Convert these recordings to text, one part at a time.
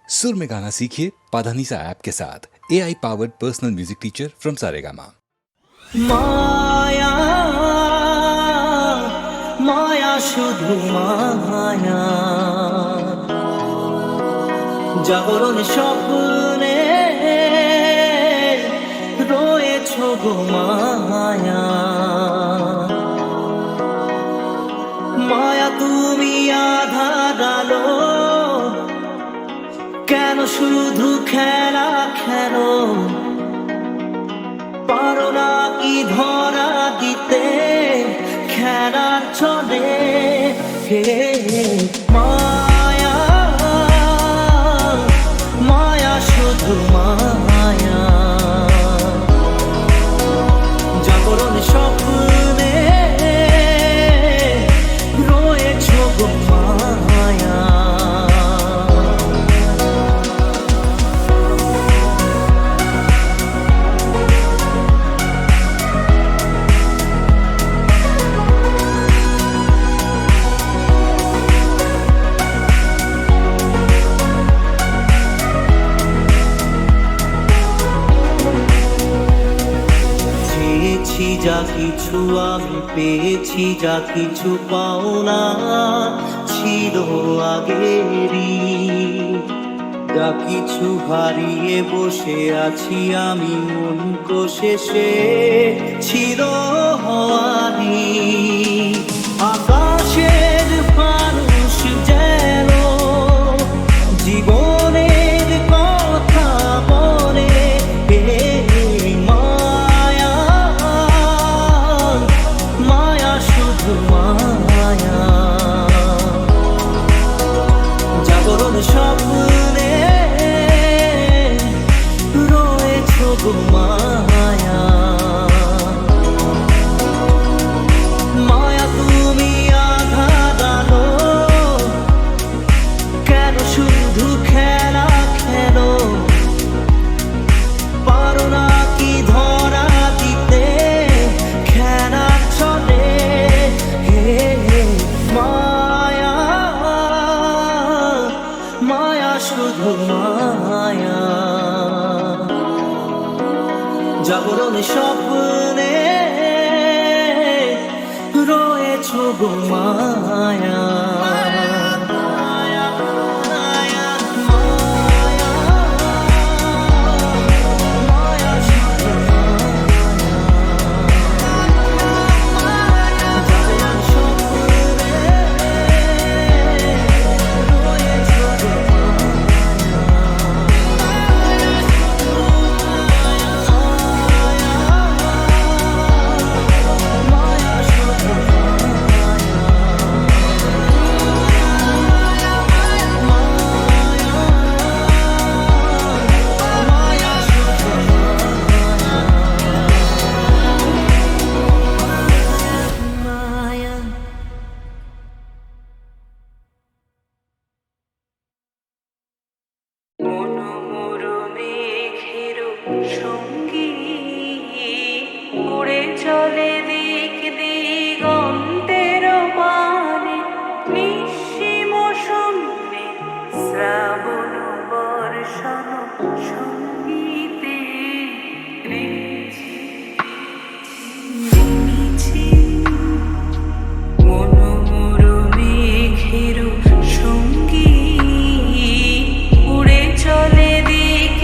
सुर में गाना सीखिए पाधानीसा ऐप के साथ AI powered personal music teacher from Saregama. माया माया শুধু মায়া জাগরণ স্বপ্নে রয়েছো গো মায়া মায়া তুমি আধার আলো কেন শুধু খেলা খেলো পারো না কি ধরা দিতে খেলার চলে মায়া মায়া শুধু মায়া জাগরণ স্বপ্নে রয়েছো গো মায়া যা কিছু আমি পেয়েছি যা কিছু পাও না ছিল আগেরই যা কিছু হারিয়ে বসে আছি আমি মন কোষে ছিল হওয়ারি আকাশের মানুষ যেন জীবনের কথা বলে মায়া জাগরণ স্বপ্নে রয়েছো গো মায়া মায়া তুমি আধার আলো কেন শুধু খেলা খেলো পারো না কি ধরা দিতে খেলা চলে মায়া মায়া শুধু মায়া জাগরণ স্বপ্নে রয়েছো গো মায়া চলে দিক দিগন্তের পানে নিঃসীম শূন্যে শ্রাবণ বর্ষণ সঙ্গীতে মনোমর মেঘের সঙ্গী উড়ে চলে দিক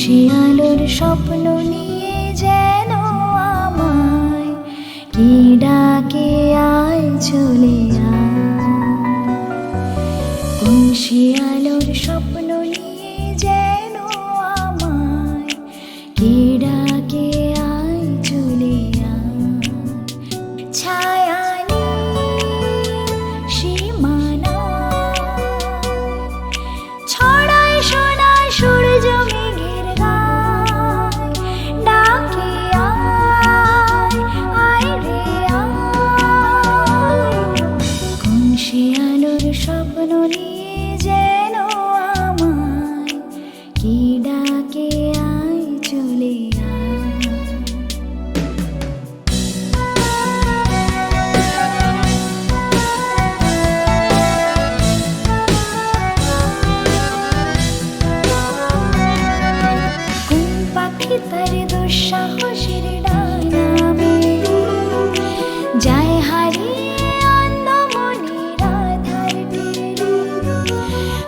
সে আলোর স্বপ্ন নিয়ে যেন আমায় কি ডাকে আয় চলে আয়। কোন সে আলোর স্বপ্ন নিয়ে যেন আমায় কি ডাকে আয় চলে আয়। ছায়া সীমানা ছড়ায় সোনার সূর্য মেঘের গায়, ডাকে আয় আয় রে আয়। কোন সে আলোর স্বপ্ন নিয়ে যেন আমায় কি ডাকে আয় চলে আয়। কোন পাখি তার দুঃসাহসের ডানা মেলে যায় হারিয়ে অন্ধমনির আধার টেনে।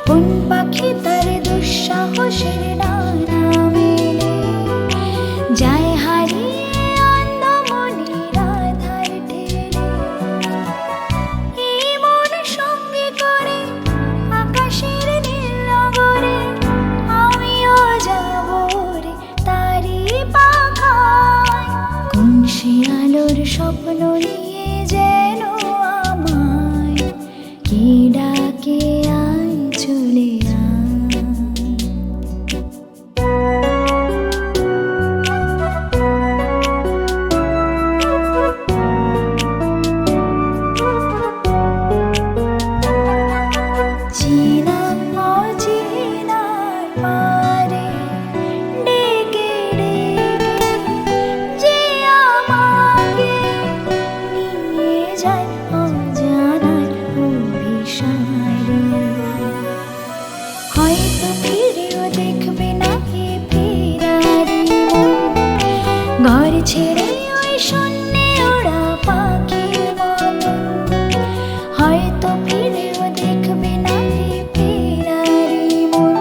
কোন পাখি তার দুঃসাহসের ডানা মেলে যায় হারিয়ে অন্ধমনির আধার টেনে। এই মন সঙ্গে করে আকাশের নীল নগরে আমিও যাব রে তারি পাখায়। কোন সে আলোর স্বপ্ন নিয়ে যেন আমায় কি ডাকে আয় চলে আয়। চেনা অচেনার পারে ডেকে ডেকে যে আমাকে নিয়ে যায় অজানার অভিসারে। হয়তো ফিরেও দেখবে না এ ফেরারি মন, ঘর ছেড়ে ওই শূন্যে ওড়া পাখির মতন। হয়তো ফিরেও দেখবে না এ ফেরারি মন,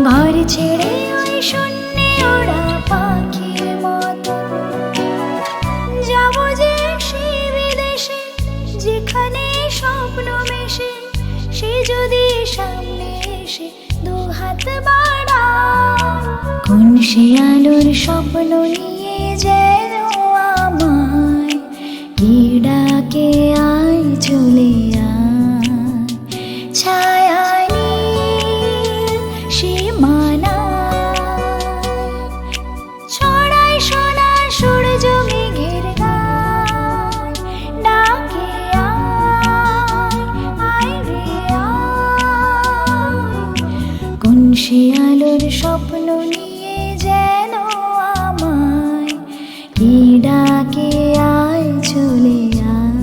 ঘর ছেড়ে ওই শূন্যে ওড়া পাখির মতন। যাব যে সে বিদেশে যেখানে স্বপ্ন মেশে, সে যদি সামনে এসে দু হাত বাড়ায়। কোন সে আলোর স্বপ্ন নিয়ে যেন আমায় কি ডাকে আয় চলে আয়। ছায়া সীমানা ছড়ায় সোনার সূর্য মেঘের গায়, ডাকে আয় আয় রে আয়। কোন সে আলোর স্বপ্ন নিয়ে যেন আমায় কি ডাকে আয় চলে আয়।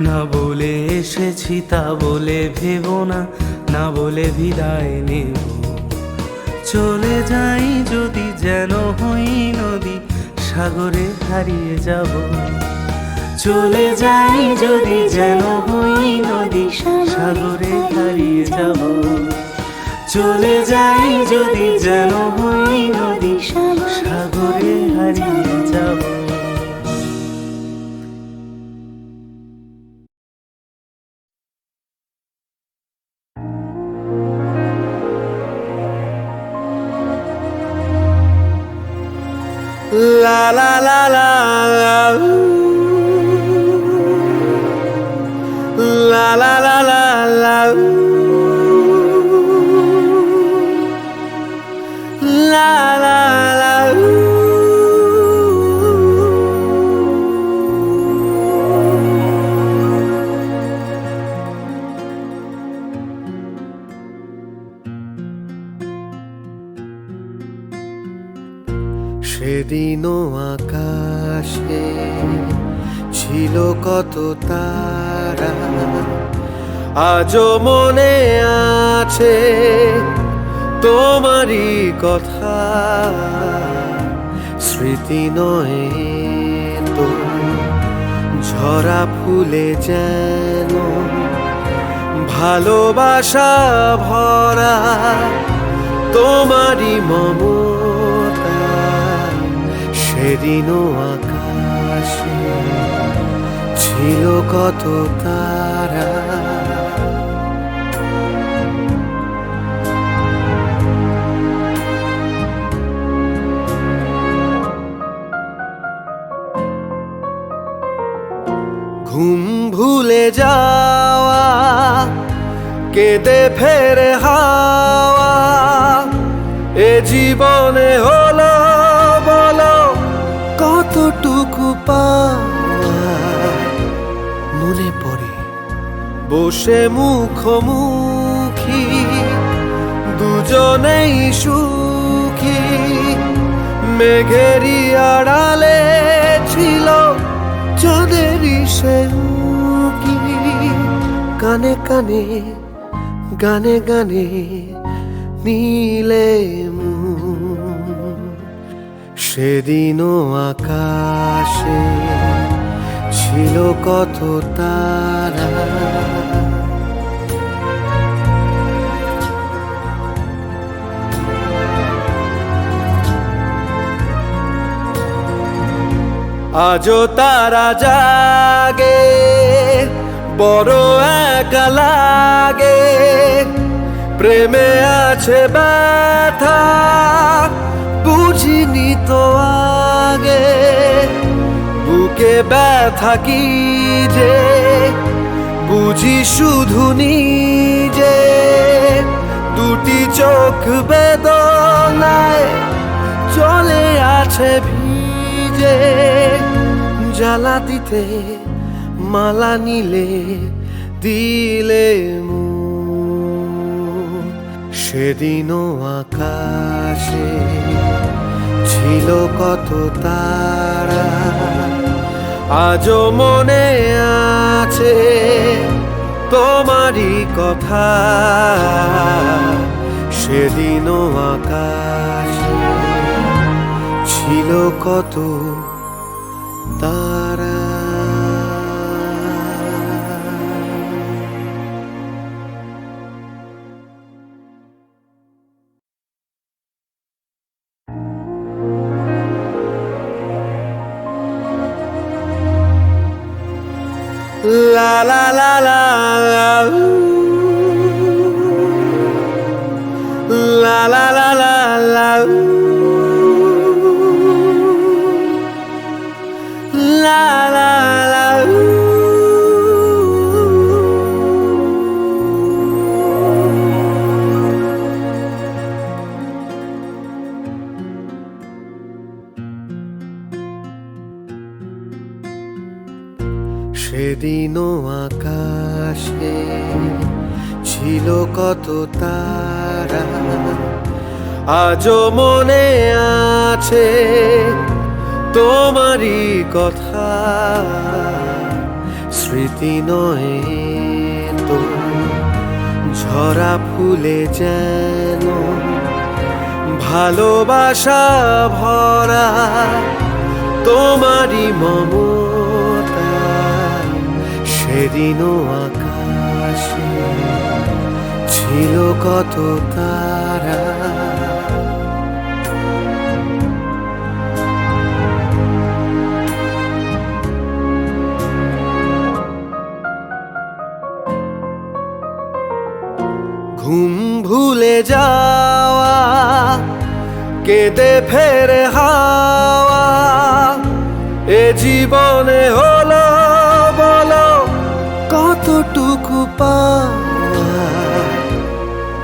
না বলে এসেছি তা বলে ভেবো না, না বলে বিদায় নেব। চলে যাই যদি যেন হই নদী, সাগরে হারিয়ে যাব। চলে যাই যদি যেন হই নদী, সাগরে হারিয়ে যাব। চলে যাই যদি যেন হই নদী, সাগরে হারিয়ে যাব। La la la la la la la la la la la la la সেদিনও আকাশে ছিল কত তারা, আজও মনে আছে তোমারই কথা। স্মৃতি নয় তো ঝরা ফুলে যেন ভালোবাসা ভরা তোমারই মমতা। সেদিনও আকাশে ছিল কত তারা, ঘুম ভুলে যাওয়া কেঁদে ফেরে হাওয়া, এ জীবনে হলো বলো কতটুকু পাওয়া। মনে পড়ে বসে মুখোমুখি দুজনেই সুখী, মেঘেরই আড়ালে ছিল চাঁদেরই সে উঁকি। কানে কানে গানে গানে নীলে মন। সেদিনও আকাশে ছিল কত তারা, আজও তারা জাগে বড় একা লাগে। প্রেমে আছে ব্যথা বুঝিনি তো আগে, বুকে ব্যথা কি যে বুঝি শুধু নিজে। দুটি চোখ বেদনায় চলে আছে ভিজে, জ্বালা দিতে মালা নিলে দিলে মন। সেদিনও আকাশে ছিল কত তারা, আজও মনে আছে তোমারই কথা। সেদিনও আকাশে ছিল কত তারা। La la la la la la la la la la la la la। সেদিনও আকাশে ছিল কত তারা, আজও মনে আছে তোমারই কথা। স্মৃতি নয় তো ঝরা ফুলে যেন ভালোবাসা ভরা তোমারই মমতা সেদিনও আকাশে ছিল কত তারা ঘুম ভুলে যাওয়া কেঁদে ফেরে হাওয়া এ জীবনে হলো বলো কতটুকু পাওয়া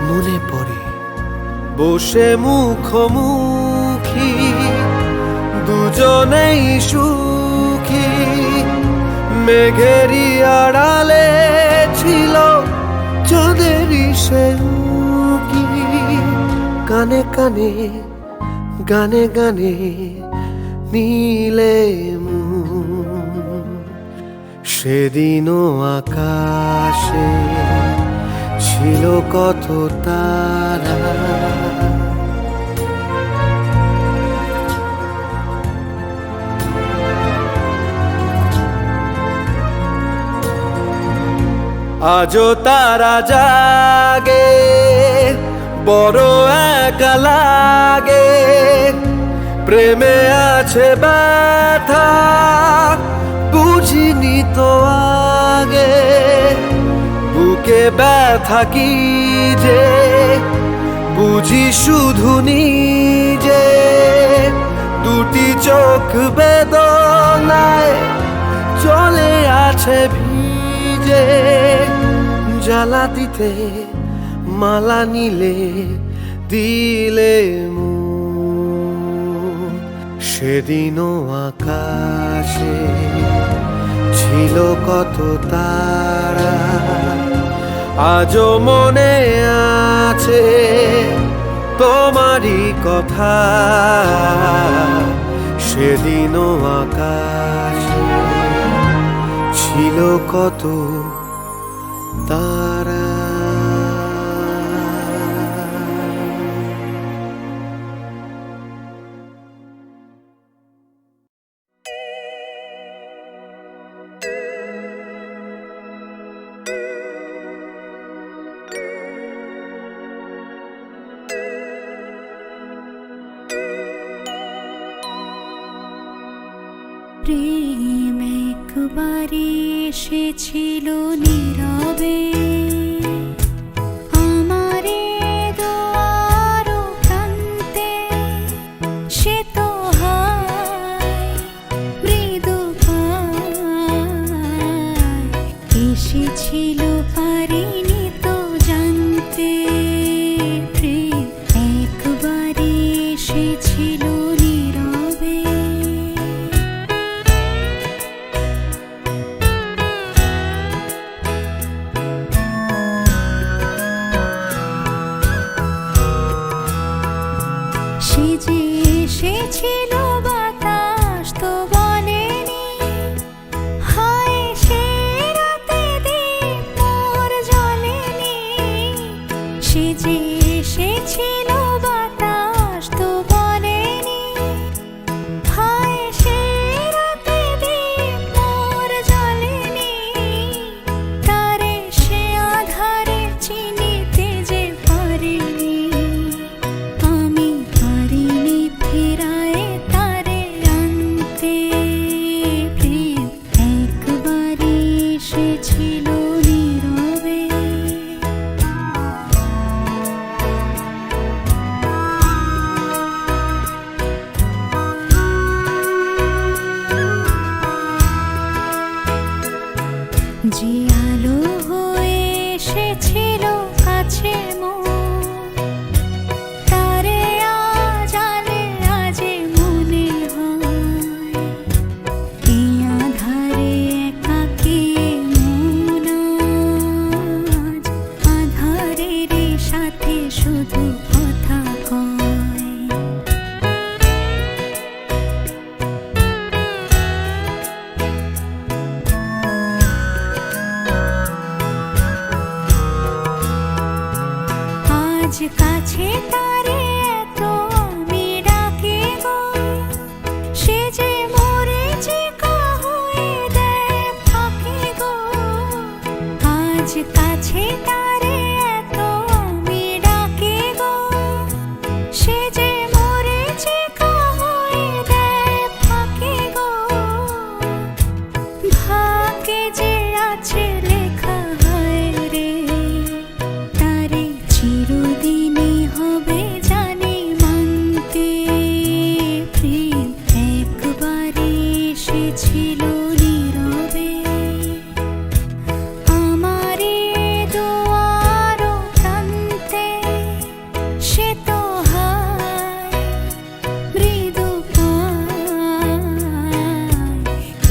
মনে পড়ে বসে মুখোমুখি দুজনেই সুখী মেঘেরই আড়ালে ছিল চাঁদেরই সে উঁকি কানে কানে গানে গানে নীলে মন সেদিনও আকাশে ছিল কত তারা আজও তারা জাগে বড় একা লাগে প্রেমে আছে ব্যথা বুঝিনি তো আগে বুকে ব্যথা কি যে বুঝি শুধু নিজে দুটি চোখ বেদনায় চলে আছে ভিজে জ্বালা দিতে মালা নিলে দিলে মন সেদিনও আকাশে ছিল কত তারা আজও মনে আছে তোমারই কথা সেদিনও আকাশে ছিল কত তারা প্রেম একবারে এসেছিল নীরবে আমারে দুয়ার প্রান্তে সে তো হায় মৃদু পায় এসেছিল পারিনি তো জানতে প্রেম একবারে এসেছিল নীরবে সে যে এসেছিল বাতাস তো বলেনি হায় সে রাতে দিন মোর জ্বলেনি সে যে এসেছিল বাতাস তো বলেনি হায় সে রাতে দিন মোর জ্বলেনি তারে সে আধারে চিনিতে যে পারিনি আমি পারিনি ফেরায় তারে আনতে প্রেম একবারে এসেছিল নীরবে যে আলো হয়ে এসেছিল কাছে মোর তারে আজ আলে আজে মনে হয় এই আধারে একাকী মন আজ আধারের সাথে শুধু কথা কয় মাঝে তারে এত আমি ডাকি গো, সে যে মরেছে হয়ে দেয় ফাঁকি গো। ভাগ্যে যে আছে লেখা হয় রে, তারে চিরদিনই হবে জানি মানতে। প্রেম একবারে এসেছিল নীরবে, আমারে দুয়ার প্রান্তে। সে তো হায় মৃদু পায়,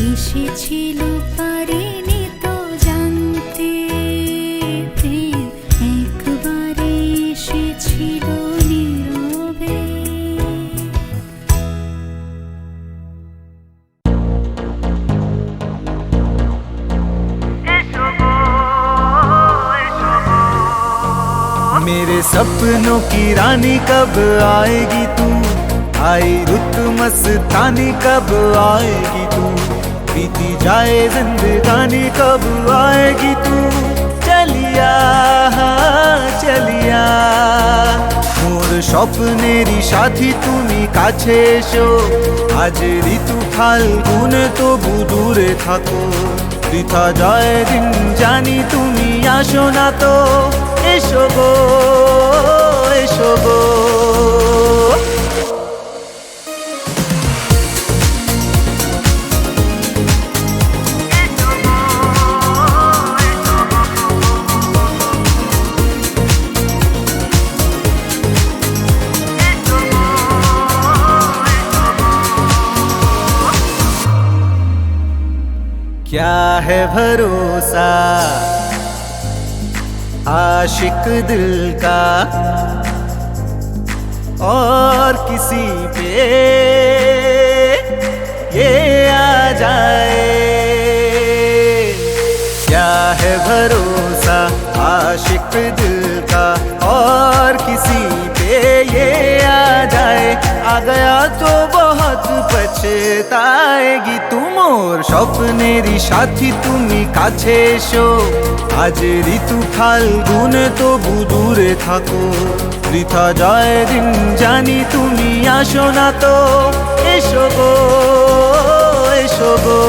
এসেছিল পারিনি তো জানতে। প্রেম একবারে এসেছিল নীরবে। मेरे सपनों की रानी कब आएगी तू, आई रुत मस्तानी कब आएगी तू। बीती जाए जिंदगानी कब आएगी तू, चलिया चलिया। मोर স্বপ্নেরই সাথী তুমি কাছে এসো, আজ ঋতু ফাল্গুন তবু দূরে থাকো। বৃথা যায় দিন জানি তুমি আসো না তো, এসো গো এসো গো। क्या है भरोसा आशिक दिल का और किसी पे ये आ जाए। क्या है भरोसा आशिक दिल का और किसी पे ये आ जाए। आ गया तो बहुत पछताएगी तू। मोर স্বপ্নেরই সাথী তুমি কাছে এসো, আজ ঋতু ফাল্গুন তবু দূরে থাকো। বৃথা যায় দিন জানি তুমি আসো না তো, এসো গো এসো গো।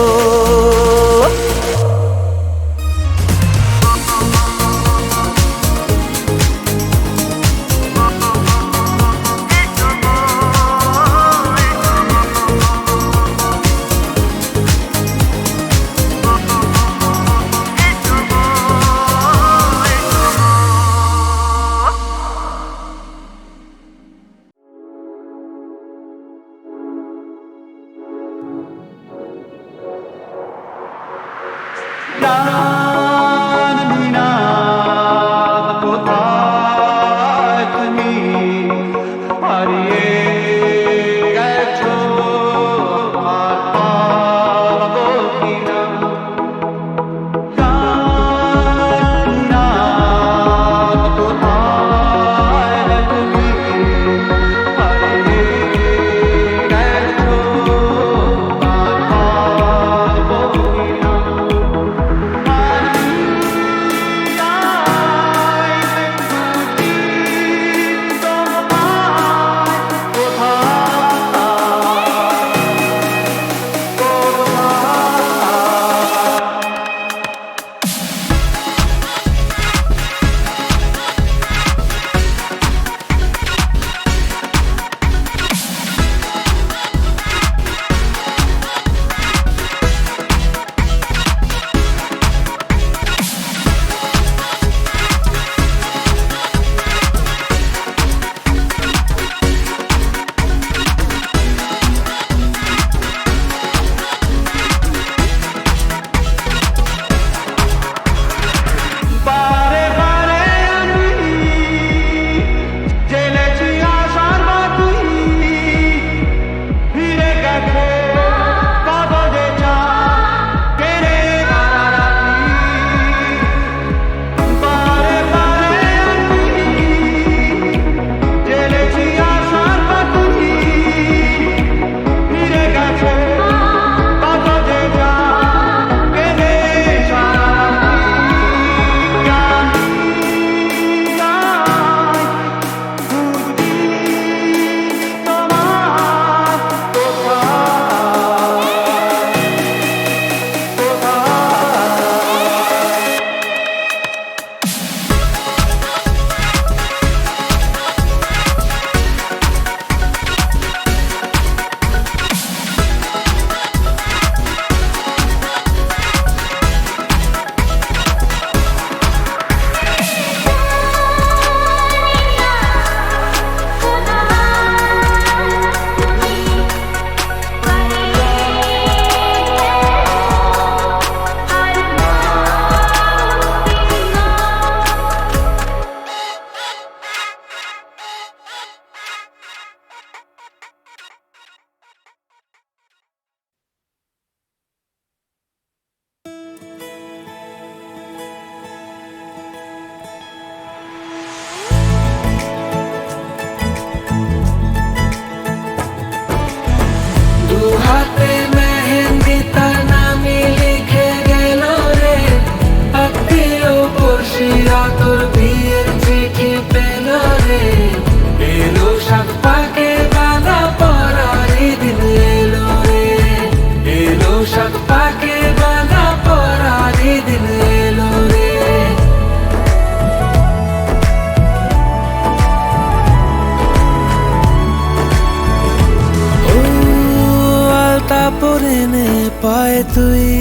তুই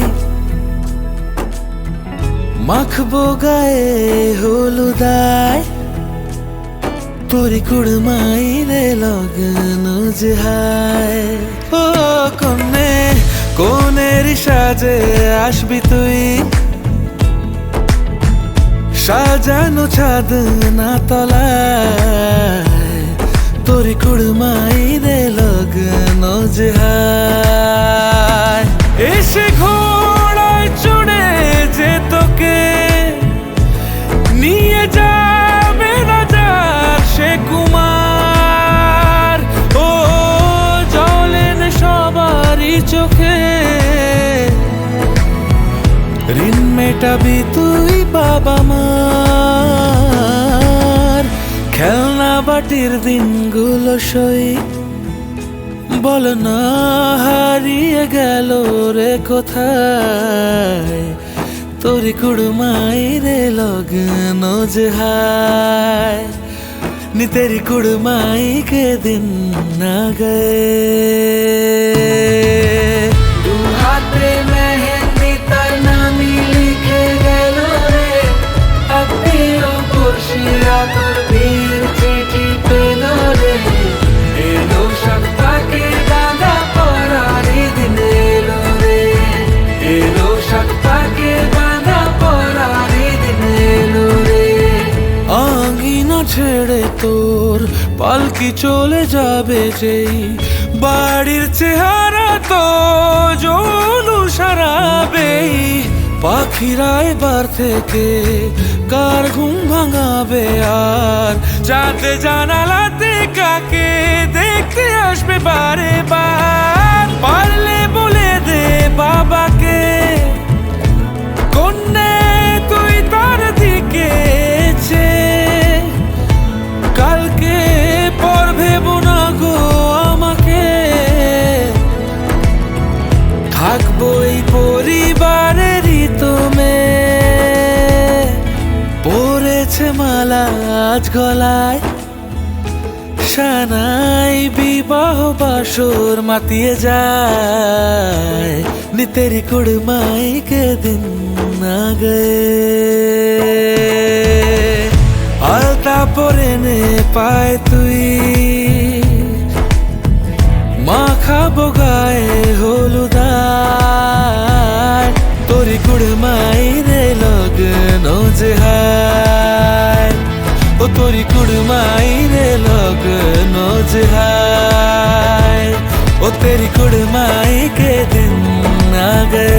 মাখবো গায়ে হলুদায় তোরি কুড়মাইলে লগন যাহায় ও কনে কোনের সাজে আসবি তুই সাজানো ছাদ না তলায় তোরি কুড়মাইলে লগন যাহায় এসে ঘোড়ায় চড়ে যে তোকে নিয়ে যাবে না যার সে কুমার ও জলেন সবারই চোখে ঋণ মেটাবি তুই বাবা মার খেলনা বাটির দিনগুলো সই বল না হারিয়ে গেল রে কোথায় তোরি কুড়মাই রে লগন যাহায় নি তেরি कुड़माई के दिन ना गए दू हाथे मेहंदी तार नामी लिखे गेलो रे আত্মীয় পুরুষরা তোর বীর চিঠি পেলো রে এলো সপ্তাহে দাদা পরারি দিন এলো রে এলো সপ্তাহে দাদা পরারি দিন এলো রে আঙ্গিনা ছেড়ে তোর পালকি চলে যাবে যেই বাড়ির চেহারা তো জলু সারাবে পাখিরা এবার থেকে কার ঘুম ভাঙাবে আর যাতে জানালাতে কাকে দেখতে আসবে বারে বার পারলে বলে দে বাবাকে কন্যা তুই তার দিকে কালকে পর ভেবো না গো আমাকে থাকবো এই পরিবারেরই তোমে পড়েছে মালা আজ গলায় সানাই বিবাহ বাসর মাতিয়ে যায় নি তেরি কুড়মাই কে দিন না গে আলতা পরে নে পায় তুই মাখাবো গায়ে হলুদায় তোরি কুড়মাই রে লগন যাহায় ও তোরি কুড়মাই রে লগন যাহায় ও তেরি কুড়মাই কে দিন না গে